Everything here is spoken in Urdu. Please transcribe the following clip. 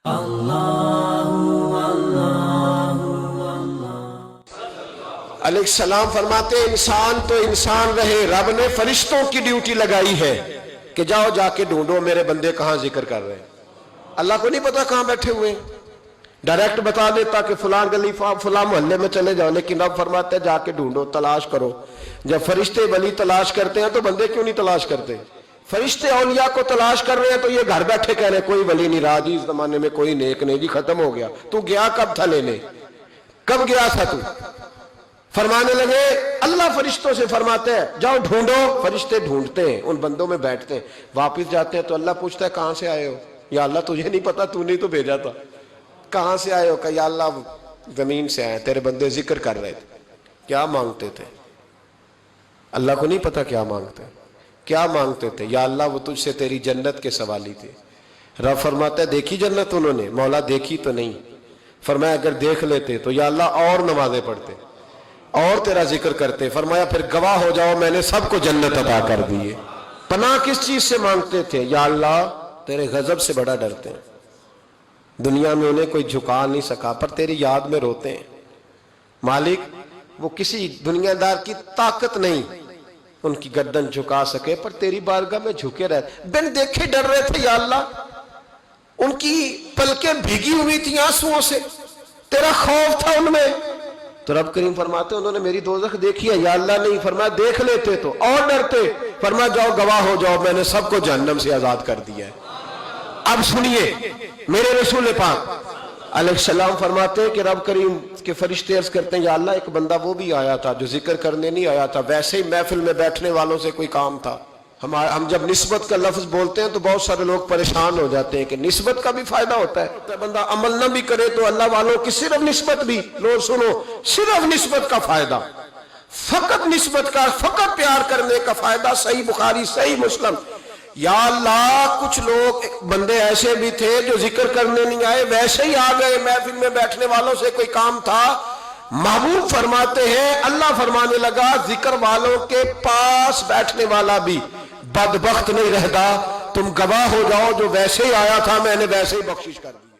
علیہ السلام فرماتے ہیں انسان تو انسان رہے، رب نے فرشتوں کی ڈیوٹی لگائی ہے کہ جاؤ جا کے ڈھونڈو میرے بندے کہاں ذکر کر رہے ہیں۔ اللہ کو نہیں پتا کہاں بیٹھے ہوئے ہیں، ڈائریکٹ بتا دیتا کہ فلاں گلی فلاں محلے میں چلے جاؤ، لیکن رب فرماتے ہیں جا کے ڈھونڈو، تلاش کرو۔ جب فرشتے ولی تلاش کرتے ہیں تو بندے کیوں نہیں تلاش کرتے؟ فرشتے اولیاء کو تلاش کر رہے ہیں تو یہ گھر بیٹھے کہہ رہے ہیں کوئی ولی نہیں رہا جی، اس زمانے میں کوئی نیک نہیں جی، ختم ہو گیا۔ تو گیا کب تھا لینے؟ کب گیا تھا تو؟ فرمانے لگے اللہ فرشتوں سے فرماتے ہیں جاؤ ڈھونڈو، فرشتے ڈھونڈتے ہیں، ان بندوں میں بیٹھتے ہیں، واپس جاتے ہیں تو اللہ پوچھتا ہے کہاں سے آئے ہو؟ یا اللہ تجھے نہیں پتا، تو نہیں تو بھیجا تھا، کہاں سے آئے ہو؟ کہ یا اللہ زمین سے آئے، تیرے بندے ذکر کر رہے تھے۔ کیا مانگتے تھے؟ اللہ کو نہیں پتا کیا مانگتے، کیا مانگتے تھے؟ یا اللہ وہ تجھ سے تیری جنت کے سوالی تھے۔ رب فرماتا ہے دیکھی جنت انہوں نے؟ مولا دیکھی تو نہیں۔ فرمایا اگر دیکھ لیتے تو یا اللہ اور نمازیں پڑھتے اور تیرا ذکر کرتے۔ فرمایا پھر گواہ ہو جاؤ میں نے سب کو جنت عطا کر دیے۔ پناہ کس چیز سے مانگتے تھے؟ یا اللہ تیرے غضب سے بڑا ڈرتے ہیں، دنیا میں انہیں کوئی جھکا نہیں سکا پر تیری یاد میں روتے ہیں۔ مالک وہ کسی دنیا دار کی طاقت نہیں ان کی گردن جھکا سکے پر تیری بارگاہ میں جھکے رہتے، بن دیکھے ڈر رہے تھے یا اللہ، ان کی پلکیں بھیگی ہوئی تھی آنسوؤں سے، تیرا خوف تھا ان میں۔ تو رب کریم فرماتے انہوں نے میری دوزخ دیکھی ہے؟ یا اللہ نہیں۔ فرمایا دیکھ لیتے تو اور ڈرتے۔ فرمایا جاؤ گواہ ہو جاؤ میں نے سب کو جہنم سے آزاد کر دیا ہے۔ اب سنیے میرے رسول پاک علیہ السلام فرماتے ہیں کہ رب کریم کے فرشتے عرض کرتے ہیں یا اللہ ایک بندہ وہ بھی آیا تھا جو ذکر کرنے نہیں آیا تھا، ویسے ہی محفل میں بیٹھنے والوں سے کوئی کام تھا۔ ہم جب نسبت کا لفظ بولتے ہیں تو بہت سارے لوگ پریشان ہو جاتے ہیں کہ نسبت کا بھی فائدہ ہوتا ہے، بندہ عمل نہ بھی کرے تو اللہ والوں کی صرف نسبت بھی، لوگ سنو صرف نسبت کا فائدہ، فقط نسبت کا، فقط پیار کرنے کا فائدہ۔ صحیح بخاری صحیح مسلم۔ یا اللہ کچھ لوگ بندے ایسے بھی تھے جو ذکر کرنے نہیں آئے، ویسے ہی آ گئے، محفل میں بیٹھنے والوں سے کوئی کام تھا۔ محبوب فرماتے ہیں اللہ فرمانے لگا ذکر والوں کے پاس بیٹھنے والا بھی بدبخت نہیں رہتا، تم گواہ ہو جاؤ جو ویسے ہی آیا تھا میں نے ویسے ہی بخشش کر دی۔